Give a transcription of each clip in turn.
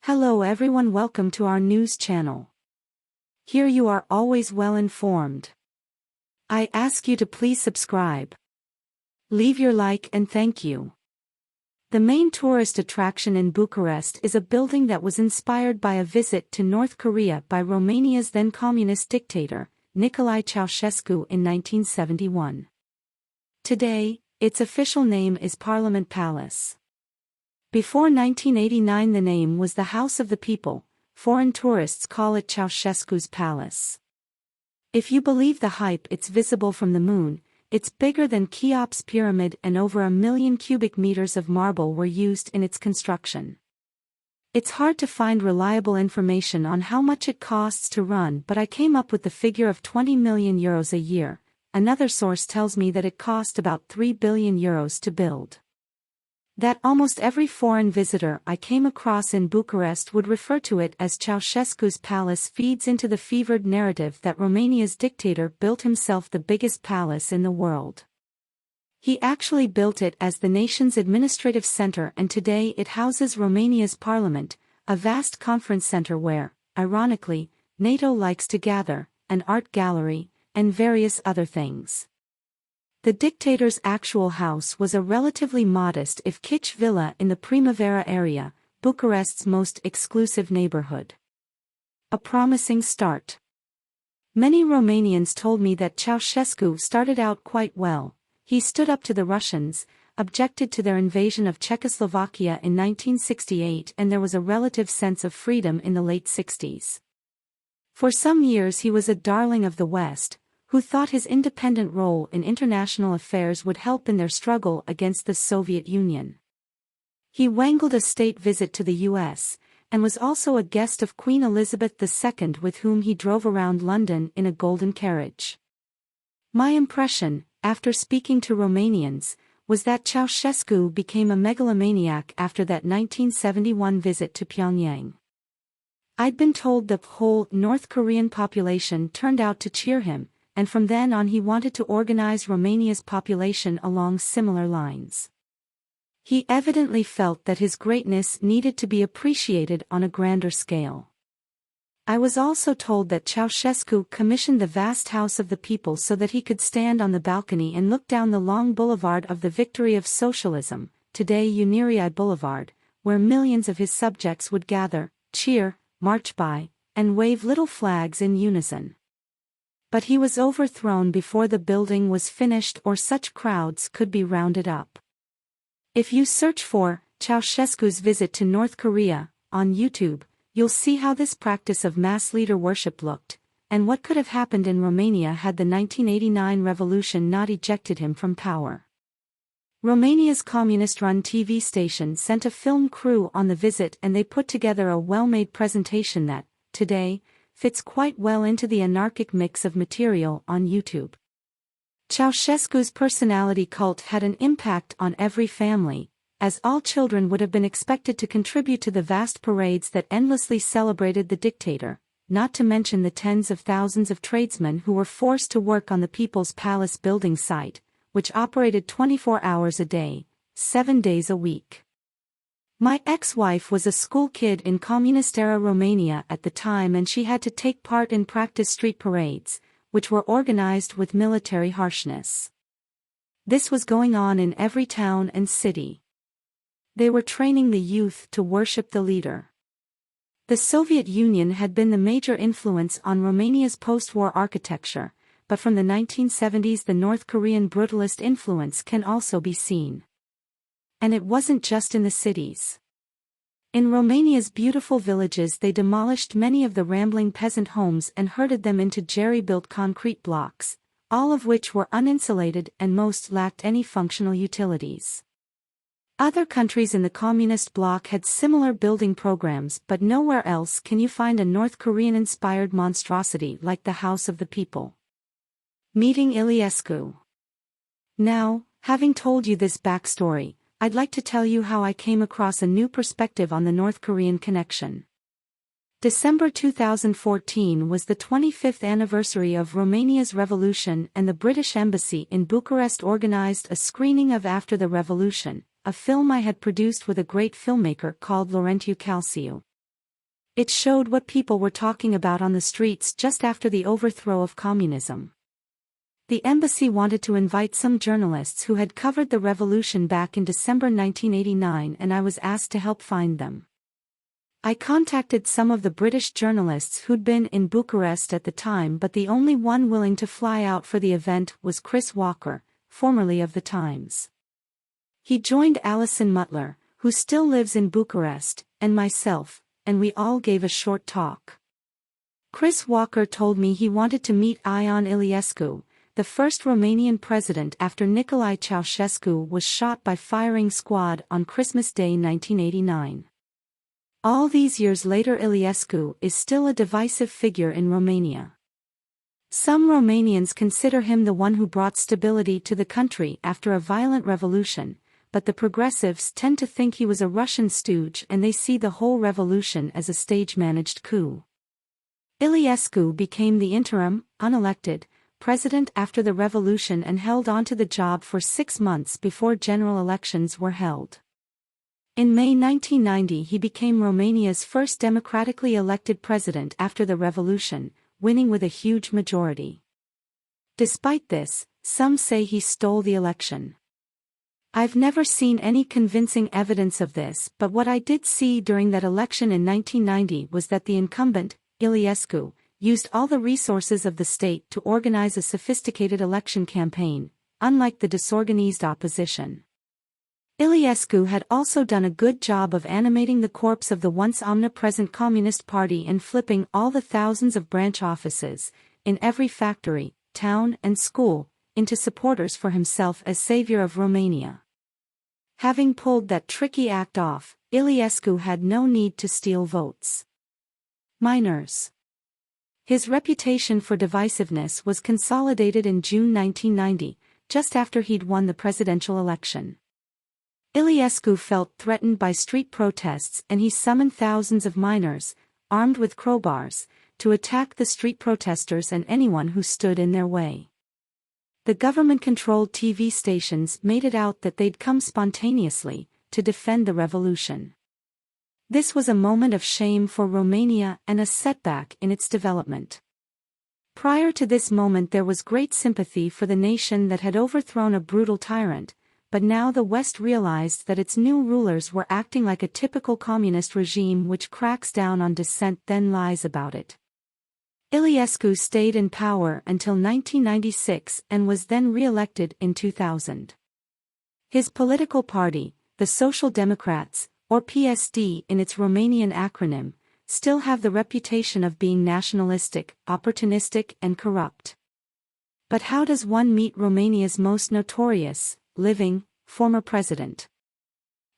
Hello everyone, welcome to our news channel. Here you are always well informed. I ask you to please subscribe. Leave your like and thank you. The main tourist attraction in Bucharest is a building that was inspired by a visit to North Korea by Romania's then communist dictator, Nicolae Ceausescu in 1971. Today, its official name is Parliament Palace. Before 1989 the name was the House of the People. Foreign tourists call it Ceausescu's Palace. If you believe the hype, it's visible from the moon. It's bigger than Cheops Pyramid and over 1 million cubic meters of marble were used in its construction. It's hard to find reliable information on how much it costs to run, but I came up with the figure of 20 million euros a year. Another source tells me that it cost about 3 billion euros to build. That almost every foreign visitor I came across in Bucharest would refer to it as Ceausescu's Palace feeds into the fevered narrative that Romania's dictator built himself the biggest palace in the world. He actually built it as the nation's administrative center, and today it houses Romania's parliament, a vast conference center where, ironically, NATO likes to gather, an art gallery, and various other things. The dictator's actual house was a relatively modest if kitsch villa in the Primavera area, Bucharest's most exclusive neighborhood. A promising start. Many Romanians told me that Ceausescu started out quite well. He stood up to the Russians, objected to their invasion of Czechoslovakia in 1968, and there was a relative sense of freedom in the late 60s. For some years he was a darling of the West, who thought his independent role in international affairs would help in their struggle against the Soviet Union. He wangled a state visit to the US, and was also a guest of Queen Elizabeth II, with whom he drove around London in a golden carriage. My impression, after speaking to Romanians, was that Ceausescu became a megalomaniac after that 1971 visit to Pyongyang. I'd been told the whole North Korean population turned out to cheer him, and from then on he wanted to organize Romania's population along similar lines. He evidently felt that his greatness needed to be appreciated on a grander scale. I was also told that Ceausescu commissioned the vast House of the People so that he could stand on the balcony and look down the long boulevard of the victory of socialism, today Unirii Boulevard, where millions of his subjects would gather, cheer, march by, and wave little flags in unison. But he was overthrown before the building was finished or such crowds could be rounded up. If you search for Ceausescu's visit to North Korea on YouTube, you'll see how this practice of mass leader worship looked, and what could have happened in Romania had the 1989 revolution not ejected him from power. Romania's communist-run TV station sent a film crew on the visit, and they put together a well-made presentation that, today, fits quite well into the anarchic mix of material on YouTube. Ceausescu's personality cult had an impact on every family, as all children would have been expected to contribute to the vast parades that endlessly celebrated the dictator, not to mention the tens of thousands of tradesmen who were forced to work on the People's Palace building site, which operated 24 hours a day, 7 days a week. My ex-wife was a school kid in communist-era Romania at the time, and she had to take part in practice street parades, which were organized with military harshness. This was going on in every town and city. They were training the youth to worship the leader. The Soviet Union had been the major influence on Romania's post-war architecture, but from the 1970s the North Korean brutalist influence can also be seen. And it wasn't just in the cities. In Romania's beautiful villages they demolished many of the rambling peasant homes and herded them into jerry-built concrete blocks, all of which were uninsulated and most lacked any functional utilities. Other countries in the communist bloc had similar building programs, but nowhere else can you find a North Korean-inspired monstrosity like the House of the People. Meeting Iliescu. Now, having told you this backstory, I'd like to tell you how I came across a new perspective on the North Korean connection. December 2014 was the 25th anniversary of Romania's revolution, and the British Embassy in Bucharest organized a screening of After the Revolution, a film I had produced with a great filmmaker called Laurențiu Calciu. It showed what people were talking about on the streets just after the overthrow of communism. The embassy wanted to invite some journalists who had covered the revolution back in December 1989, and I was asked to help find them. I contacted some of the British journalists who'd been in Bucharest at the time, but the only one willing to fly out for the event was Chris Walker, formerly of The Times. He joined Alison Mutler, who still lives in Bucharest, and myself, and we all gave a short talk. Chris Walker told me he wanted to meet Ion Iliescu, the first Romanian president after Nicolae Ceausescu was shot by firing squad on Christmas Day 1989. All these years later, Iliescu is still a divisive figure in Romania. Some Romanians consider him the one who brought stability to the country after a violent revolution, but the progressives tend to think he was a Russian stooge, and they see the whole revolution as a stage-managed coup. Iliescu became the interim, unelected, president after the revolution and held on to the job for 6 months before general elections were held. In May 1990 he became Romania's first democratically elected president after the revolution, winning with a huge majority. Despite this, some say he stole the election. I've never seen any convincing evidence of this, but what I did see during that election in 1990 was that the incumbent, Iliescu, used all the resources of the state to organize a sophisticated election campaign, unlike the disorganized opposition. Iliescu had also done a good job of animating the corpse of the once omnipresent Communist Party and flipping all the thousands of branch offices, in every factory, town and school, into supporters for himself as savior of Romania. Having pulled that tricky act off, Iliescu had no need to steal votes. Minors. His reputation for divisiveness was consolidated in June 1990, just after he'd won the presidential election. Iliescu felt threatened by street protests, and he summoned thousands of miners, armed with crowbars, to attack the street protesters and anyone who stood in their way. The government-controlled TV stations made it out that they'd come spontaneously to defend the revolution. This was a moment of shame for Romania and a setback in its development. Prior to this moment there was great sympathy for the nation that had overthrown a brutal tyrant, but now the West realized that its new rulers were acting like a typical communist regime which cracks down on dissent then lies about it. Iliescu stayed in power until 1996 and was then re-elected in 2000. His political party, the Social Democrats, or PSD in its Romanian acronym, still have the reputation of being nationalistic, opportunistic and corrupt. But how does one meet Romania's most notorious, living, former president?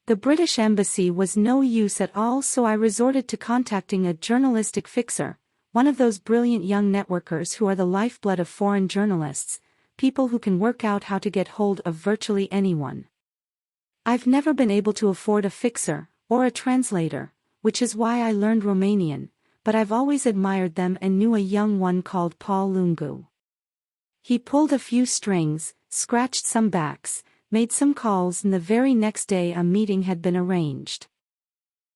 The British embassy was no use at all, so I resorted to contacting a journalistic fixer, one of those brilliant young networkers who are the lifeblood of foreign journalists, people who can work out how to get hold of virtually anyone. I've never been able to afford a fixer, or a translator, which is why I learned Romanian, but I've always admired them and knew a young one called Paul Lungu. He pulled a few strings, scratched some backs, made some calls, and the very next day a meeting had been arranged.